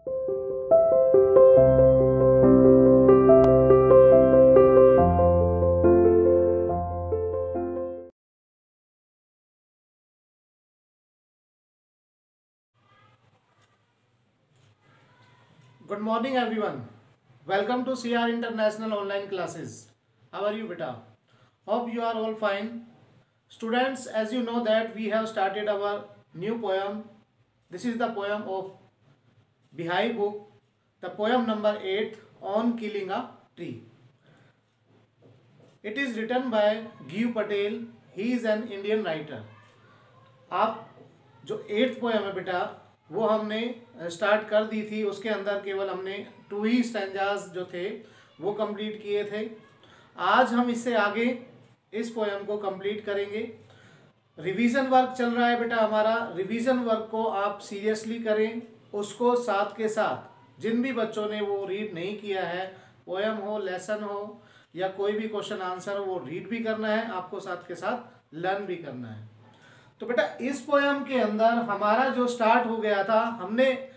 Good morning everyone. Welcome to CR International Online Classes. How are you beta? Hope you are all fine. Students, as you know that we have started our new poem. This is the poem of Bihai book. The poem number 8 on killing a tree. It is written by Giyu Patel. He is an Indian writer. आप जो 8th poem है बेटा वो हमने start कर दी थी। उसके अंदर केवल हमने 2 ही स्टैंजास जो थे वो कंप्लीट किए थे। आज हम इससे आगे इस पोएम को कंप्लीट करेंगे। रिवीजन वर्क चल रहा है बेटा हमारा। रिवीजन वर्क को आप सीरियसली करें। उसको साथ के साथ जिन भी बच्चों ने वो रीड नहीं किया है, पोएम हो, लेसन हो या कोई भी क्वेश्चन आंसर हो, वो रीड भी करना है, आपको साथ के साथ लर्न भी करना है। तो बेटा इस पोएम के अंदर हमारा जो स्टार्ट हो गया था, हमने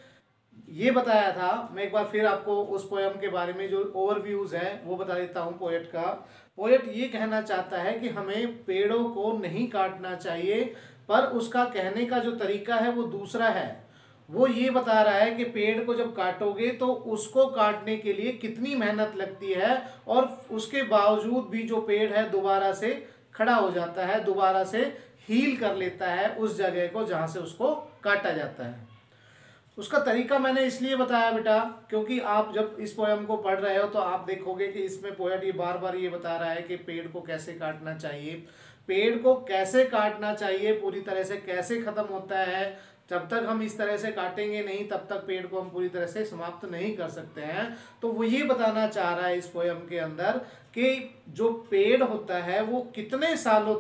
ये बताया था, मैं एक बार फिर आपको उस पोएम के बारे में जो ओवरव्यूज है वो बता देता हूँ पोएट का। पोएट ये कहना चाहता है कि हमें पेड़ों को नहीं काटना चाहिए, पर उसका कहने का जो तरीका है वो दूसरा है। वो ये बता रहा है कि पेड़ को जब काटोगे तो उसको काटने के लिए कितनी मेहनत लगती है, और उसके बावजूद भी जो पेड़ है दोबारा से खड़ा हो जाता है, दोबारा से हील कर लेता है उस जगह को जहां से उसको काटा जाता है। उसका तरीका मैंने इसलिए बताया बेटा क्योंकि आप जब इस पोएम को पढ़ रहे हो तो आप देखोगे कि इसमें पोएट ये बार बार ये बता रहा है कि पेड़ को कैसे काटना चाहिए, पेड़ को कैसे काटना चाहिए, पूरी तरह से कैसे खत्म होता है। जब तक हम इस तरह से काटेंगे नहीं तब तक पेड़ को हम पूरी तरह से समाप्त नहीं कर सकते हैं। तो वो ये बताना चाह रहा है इस पोएम के अंदर कि जो पेड़ होता है वो कितने सालों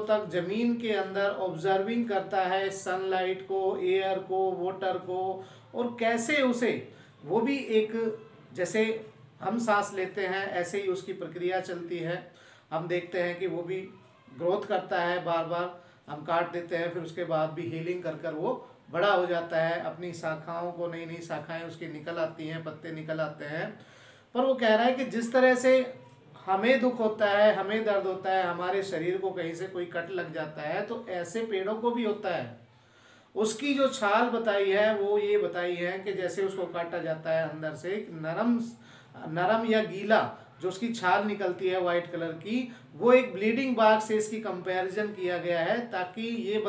तक जमीन के अंदर ऑब्जर्विंग करता है सनलाइट को, एयर को, वाटर को, और कैसे उसे वो भी एक जैसे हम सांस लेते हैं ऐसे ही उसकी प्रक्रिया चलती है। हम देखते हैं कि वो भी ग्रोथ करता है, बार बार हम काट देते हैं, फिर उसके बाद भी हीलिंग कर कर वो बड़ा हो जाता है, अपनी शाखाओं को, नई नई शाखाएं उसकी निकल आती हैं, पत्ते निकल आते हैं। पर वो कह रहा है कि जिस तरह से हमें दुख होता है, हमें दर्द होता है, हमारे शरीर को कहीं से कोई कट लग जाता है, तो ऐसे पेड़ों को भी होता है। उसकी जो छाल बताई है वो ये बताई है कि जैसे उसको काटा जाता है अंदर से एक नरम या गीला जो उसकी छाल निकलती है वाइट कलर की, वो एक ब्लीडिंग बाग से इसकी कंपैरिजन किया गया है, ताकि ये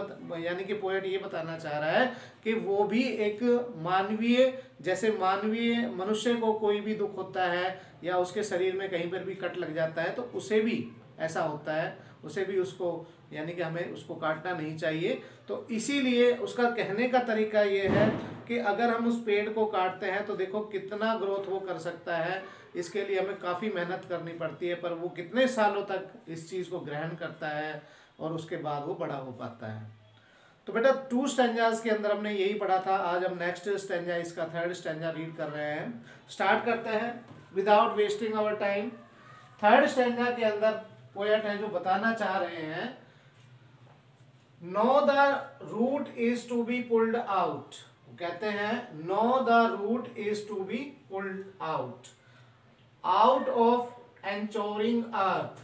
यानी कि पोएट ये बताना चाह रहा है कि वो भी एक मानवीय, जैसे मानवीय मनुष्य को कोई भी दुख होता है या उसके शरीर में कहीं पर भी कट लग जाता है तो उसे भी ऐसा होता है, उसे भी उसको यानी कि हमें उसको काटना नहीं चाहिए। तो इसीलिए उसका कहने का तरीका ये है कि अगर हम उस पेड़ को काटते हैं तो देखो कितना ग्रोथ वो कर सकता है। इसके लिए हमें काफ़ी मेहनत करनी पड़ती है, पर वो कितने सालों तक इस चीज़ को ग्रहण करता है और उसके बाद वो बड़ा हो पाता है। तो बेटा 2 स्टैंजास के अंदर हमने यही पढ़ा था। आज हम नेक्स्ट स्टैंजा, इसका 3rd स्टैंजा रीड कर रहे हैं। स्टार्ट करते हैं without wasting our time. 3rd stanza के अंदर पोएट है जो बताना चाह रहे हैं, know the root is to be pulled out. कहते हैं know the root is to be pulled out of anchoring earth.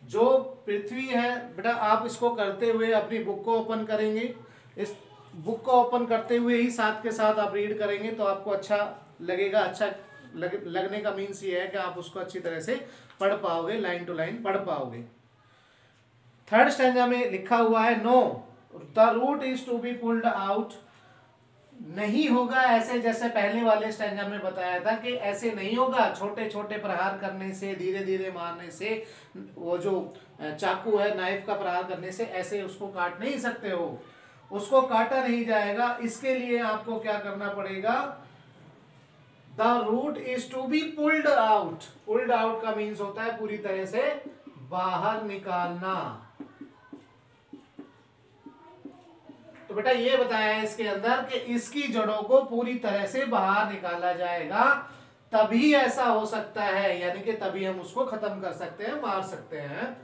जो पृथ्वी है बेटा, आप इसको करते हुए अपनी बुक को ओपन करेंगे। इस बुक को ओपन करते हुए ही साथ के साथ आप रीड करेंगे तो आपको अच्छा लगेगा। अच्छा लगने का मीन्स ये है कि आप उसको अच्छी तरह से पढ़ पाओगे, लाइन टू लाइन पढ़ पाओगे। 3rd स्टैंजा में लिखा हुआ है no the root is to be pulled out. नहीं होगा ऐसे जैसे पहले वाले स्टैंजा में बताया था कि ऐसे नहीं होगा, छोटे छोटे प्रहार करने से, धीरे धीरे मारने से, वो जो चाकू है नाइफ का प्रहार करने से ऐसे उसको काट नहीं सकते हो, उसको काटा नहीं जाएगा। इसके लिए आपको क्या करना पड़ेगा, the root is to be pulled out. Pulled out का मीन्स होता है पूरी तरह से बाहर निकालना। तो बेटा ये बताया है इसके अंदर कि इसकी जड़ों को पूरी तरह से बाहर निकाला जाएगा, तभी ऐसा हो सकता है, यानी कि तभी हम उसको खत्म कर सकते हैं, मार सकते हैं।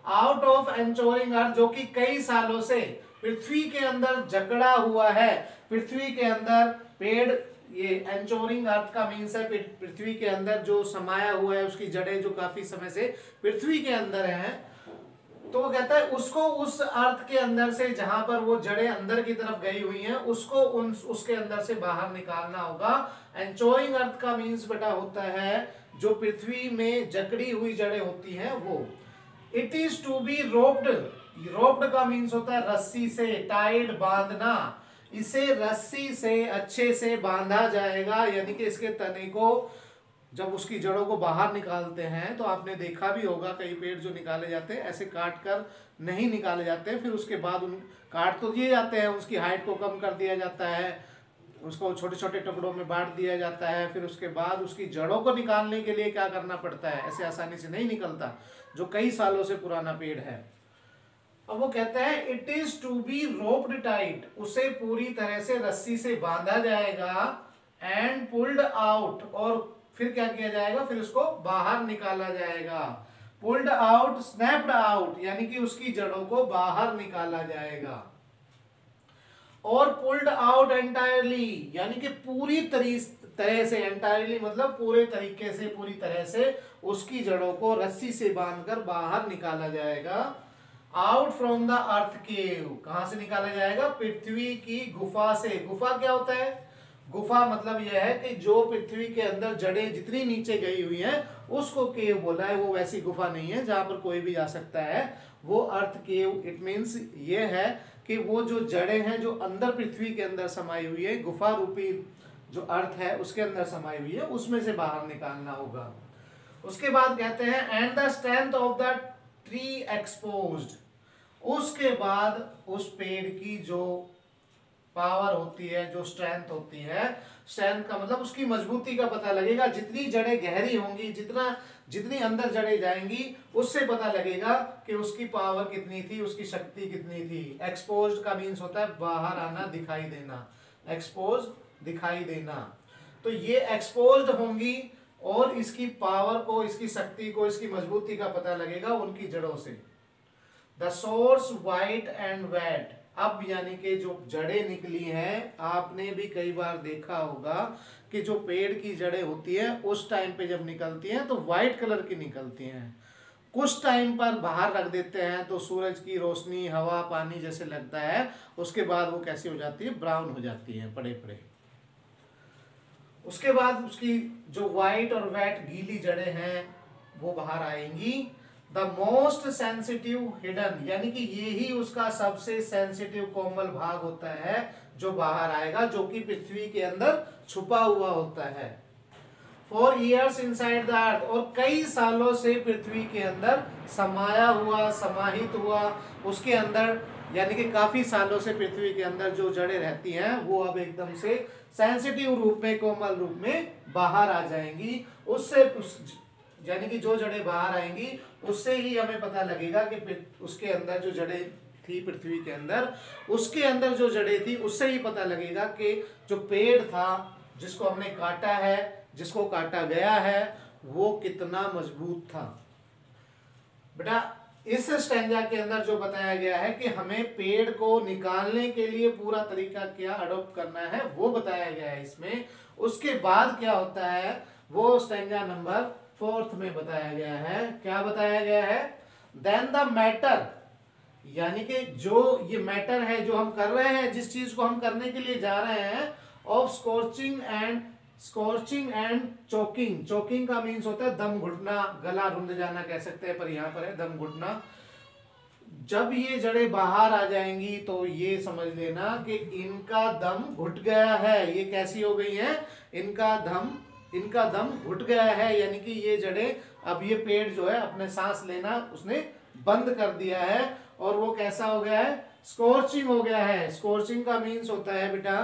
आउट ऑफ एंचोरिंग अर्थ, जो कि कई सालों से पृथ्वी के अंदर जकड़ा हुआ है, पृथ्वी के अंदर पेड़, ये एंचोरिंग अर्थ का मीन्स है पृथ्वी के अंदर जो समाया हुआ है, उसकी जड़ें जो काफी समय से पृथ्वी के अंदर हैं, तो वो कहता है उसको उस अर्थ के अंदर से जहां पर वो जड़ें अंदर की तरफ गई हुई हैं उसको उसके अंदर से बाहर निकालना होगा। एंचोरिंग अर्थ का मीन्स बेटा होता है जो पृथ्वी में जकड़ी हुई जड़ें होती हैं वो। It is to be roped, roped का मीन्स होता है रस्सी से, टाइड बांधना, इसे रस्सी से अच्छे से बांधा जाएगा, यानी कि इसके तने को जब उसकी जड़ों को बाहर निकालते हैं तो आपने देखा भी होगा कई पेड़ जो निकाले जाते हैं ऐसे काट कर नहीं निकाले जाते हैं, फिर उसके बाद उन काट तो दिए जाते हैं, उसकी हाइट को कम कर दिया जाता है, उसको छोटे छोटे टुकड़ों में बांट दिया जाता है, फिर उसके बाद उसकी जड़ों को निकालने के लिए क्या करना पड़ता है, ऐसे आसानी से नहीं निकलता जो कई सालों से पुराना पेड़ है। अब वो कहता है it is to be roped tight, उसे पूरी तरह से रस्सी से बांधा जाएगा, एंड पुल्ड आउट, और फिर क्या किया जाएगा, फिर उसको बाहर निकाला जाएगा। पुल्ड आउट, स्नैप्ड आउट, यानी कि उसकी जड़ों को बाहर निकाला जाएगा। और पुल्ड आउट एंटायरली, यानी कि पूरी तरह से, एंटायरली मतलब पूरे तरीके से, पूरी तरह से उसकी जड़ों को रस्सी से बांधकर बाहर निकाला जाएगा। आउट फ्रॉम द अर्थ केव, कहां से निकाला जाएगा, पृथ्वी की गुफा से। गुफा क्या होता है, गुफा मतलब यह है कि जो पृथ्वी के अंदर जड़ें जितनी नीचे गई हुई हैं उसको केव बोला है। वो वैसी गुफा नहीं है जहां पर कोई भी जा सकता है, वो अर्थ केव। इट मीन्स ये है कि वो जो जड़ें हैं जो अंदर पृथ्वी के अंदर समाई हुई है, गुफा रूपी जो अर्थ है उसके अंदर समाई हुई है, उसमें से बाहर निकालना होगा। उसके बाद कहते हैं and the strength of the tree exposed, उसके बाद उस पेड़ की जो पावर होती है, जो स्ट्रेंथ होती है, स्ट्रेंथ का मतलब उसकी मजबूती का पता लगेगा। जितनी जड़ें गहरी होंगी, जितनी अंदर जड़ें जाएंगी, उससे पता लगेगा कि उसकी पावर कितनी थी, उसकी शक्ति कितनी थी। एक्सपोज्ड का मीन्स होता है बाहर आना, दिखाई देना, एक्सपोज दिखाई देना। तो ये एक्सपोज्ड होंगी और इसकी पावर को, इसकी शक्ति को, इसकी मजबूती का पता लगेगा उनकी जड़ों से। The source white and wet, अब यानी कि जो जड़ें निकली हैं, आपने भी कई बार देखा होगा कि जो पेड़ की जड़ें होती हैं उस टाइम पे जब निकलती हैं तो वाइट कलर की निकलती हैं। कुछ टाइम पर बाहर रख देते हैं तो सूरज की रोशनी, हवा, पानी जैसे लगता है, उसके बाद वो कैसी हो जाती है, ब्राउन हो जाती है, पड़े पड़े। उसके बाद उसकी जो वाइट और वेट गीली जड़ें हैं वो बाहर आएंगी। द मोस्ट सेंसिटिव हिडन, यानी कि ये ही उसका सबसे सेंसिटिव कोमल भाग होता है जो बाहर आएगा, जो कि पृथ्वी के अंदर छुपा हुआ होता है। For years inside the earth, और कई सालों से पृथ्वी के अंदर समाया हुआ, समाहित हुआ उसके अंदर, यानी कि काफी सालों से पृथ्वी के अंदर जो जड़ें रहती हैं वो अब एकदम से सेंसिटिव रूप में, कोमल रूप में बाहर आ जाएंगी। उससे यानी कि जो जड़ें बाहर आएंगी उससे ही हमें पता लगेगा कि उसके अंदर जो जड़ें थी पृथ्वी के अंदर, उसके अंदर जो जड़ें थी उससे ही पता लगेगा कि जो पेड़ था जिसको हमने काटा है, जिसको काटा गया है, वो कितना मजबूत था। बेटा इस स्टैंजा के अंदर जो बताया गया है कि हमें पेड़ को निकालने के लिए पूरा तरीका क्या अडॉप्ट करना है वो बताया गया है इसमें। उसके बाद क्या होता है वो स्टैंजा नंबर 4 में बताया गया है। क्या बताया गया है, देन द मैटर, यानी कि जो ये मैटर है जो हम कर रहे हैं, जिस चीज को हम करने के लिए जा रहे हैं, of scorching and choking. Choking का मीन्स होता है दम घुटना, गला रुंध जाना कह सकते हैं, पर यहाँ पर है दम घुटना। जब ये जड़ें बाहर आ जाएंगी तो ये समझ लेना कि इनका दम घुट गया है। ये कैसी हो गई हैं, इनका दम घुट गया है, यानी कि ये जड़ें, अब ये पेड़ जो है अपने सांस लेना उसने बंद कर दिया है और वो कैसा हो गया है, स्कॉर्चिंग हो गया है। स्कॉर्चिंग का मीन्स होता है बेटा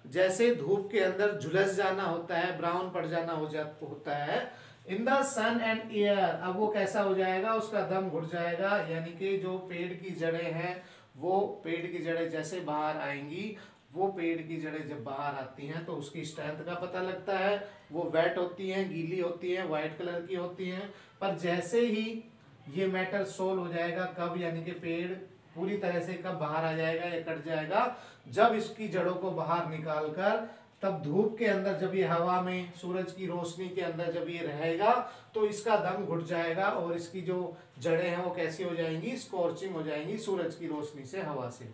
जैसे धूप के अंदर झुलस जाना होता है, ब्राउन पड़ जाना होता है in the sun and air. अब वो कैसा हो जाएगा, उसका दम घुट जाएगा, यानी कि जो पेड़ की जड़ें हैं वो पेड़ की जड़ें जैसे बाहर आएंगी, वो पेड़ की जड़ें जब बाहर आती हैं तो उसकी स्ट्रेंथ का पता लगता है। वो वेट होती हैं, गीली होती हैं, वाइट कलर की होती हैं, पर जैसे ही ये मैटर सोल हो जाएगा, कब, यानी कि पेड़ पूरी तरह से कब बाहर आ जाएगा या कट जाएगा, जब इसकी जड़ों को बाहर निकाल कर, तब धूप के अंदर जब ये हवा में सूरज की रोशनी के अंदर जब ये रहेगा तो इसका दम घुट जाएगा और इसकी जो जड़ें हैं वो कैसी हो जाएंगी, स्कॉर्चिंग हो जाएंगी सूरज की रोशनी से, हवा से,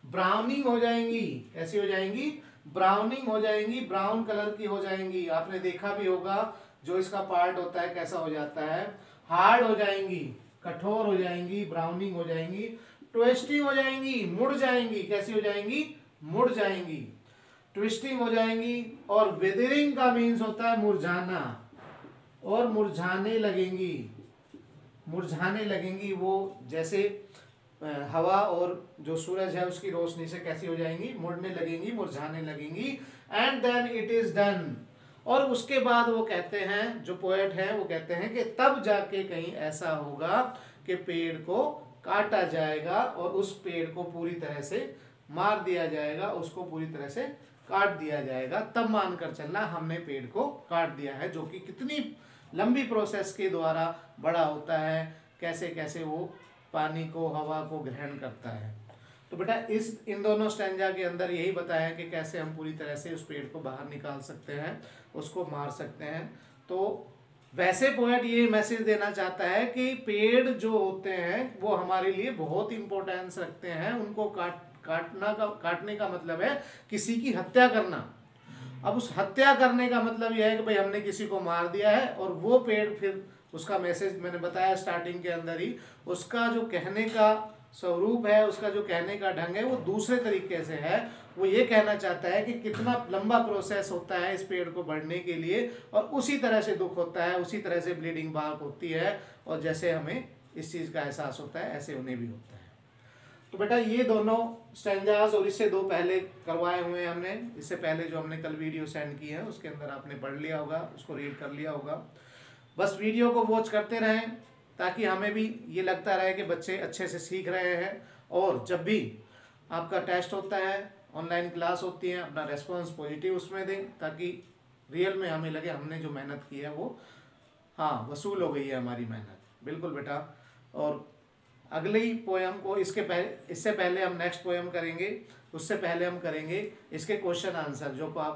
ब्राउनिंग हो जाएंगी। कैसी हो जाएंगी, ब्राउनिंग हो जाएंगी, ब्राउन कलर की हो जाएंगी। आपने देखा भी होगा जो इसका पार्ट होता है कैसा हो जाता है, हार्ड हो जाएंगी, कठोर हो जाएंगी, ब्राउनिंग हो जाएंगी, ट्विस्टिंग हो जाएंगी, मुड़ जाएंगी। कैसी हो जाएंगी, मुड़ जाएंगी, ट्विस्टिंग हो जाएंगी। और विदरिंग का मीन्स होता है मुरझाना, और मुरझाने लगेंगी, मुरझाने लगेंगी। वो जैसे हवा और जो सूरज है उसकी रोशनी से कैसी हो जाएंगी, मुड़ने लगेंगी, मुरझाने लगेंगी। And then it is done. और उसके बाद वो कहते हैं, जो पोएट है वो कहते हैं कि तब जाके कहीं ऐसा होगा कि पेड़ को काटा जाएगा और उस पेड़ को पूरी तरह से मार दिया जाएगा, उसको पूरी तरह से काट दिया जाएगा। तब मानकर चलना हमने पेड़ को काट दिया है, जो कि कितनी लंबी प्रोसेस के द्वारा बड़ा होता है, कैसे कैसे वो पानी को, हवा को ग्रहण करता है। तो बेटा इन दोनों स्टैंजा के अंदर यही बताया कि कैसे हम पूरी तरह से उस पेड़ को बाहर निकाल सकते हैं, उसको मार सकते हैं। तो वैसे पोएट ये मैसेज देना चाहता है कि पेड़ जो होते हैं वो हमारे लिए बहुत इंपॉर्टेंस रखते हैं। उनको काटने का मतलब है किसी की हत्या करना। अब उस हत्या करने का मतलब यह है कि भाई हमने किसी को मार दिया है, और वो पेड़ फिर उसका मैसेज मैंने बताया स्टार्टिंग के अंदर ही, उसका जो कहने का स्वरूप है, उसका जो कहने का ढंग है वो दूसरे तरीके से है। वो ये कहना चाहता है कि कितना लंबा प्रोसेस होता है इस पेड़ को बढ़ने के लिए, और उसी तरह से दुख होता है, उसी तरह से ब्लीडिंग बार्क होती है, और जैसे हमें इस चीज़ का एहसास होता है ऐसे उन्हें भी होता है। तो बेटा ये दोनों स्टैंजास, और इससे दो पहले करवाए हुए हैं हमने, इससे पहले जो हमने कल वीडियो सेंड की है उसके अंदर आपने पढ़ लिया होगा, उसको रीड कर लिया होगा। बस वीडियो को वॉच करते रहें ताकि हमें भी ये लगता रहे कि बच्चे अच्छे से सीख रहे हैं। और जब भी आपका टेस्ट होता है, ऑनलाइन क्लास होती है, अपना रेस्पॉन्स पॉजिटिव उसमें दें, ताकि रियल में हमें लगे हमने जो मेहनत की है वो हाँ वसूल हो गई है हमारी मेहनत। बिल्कुल बेटा। और अगली पोएम को इससे पहले हम नेक्स्ट पोएम करेंगे, उससे पहले हम करेंगे इसके क्वेश्चन आंसर,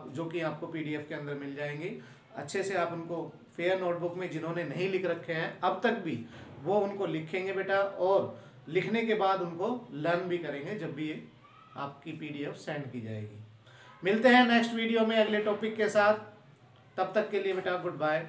जो कि आपको पीडीएफ के अंदर मिल जाएंगे। अच्छे से आप उनको फेयर नोटबुक में जिन्होंने नहीं लिख रखे हैं अब तक भी, वो उनको लिखेंगे बेटा, और लिखने के बाद उनको लर्न भी करेंगे जब भी ये आपकी पीडीएफ सेंड की जाएगी। मिलते हैं नेक्स्ट वीडियो में अगले टॉपिक के साथ। तब तक के लिए बेटा गुड बाय।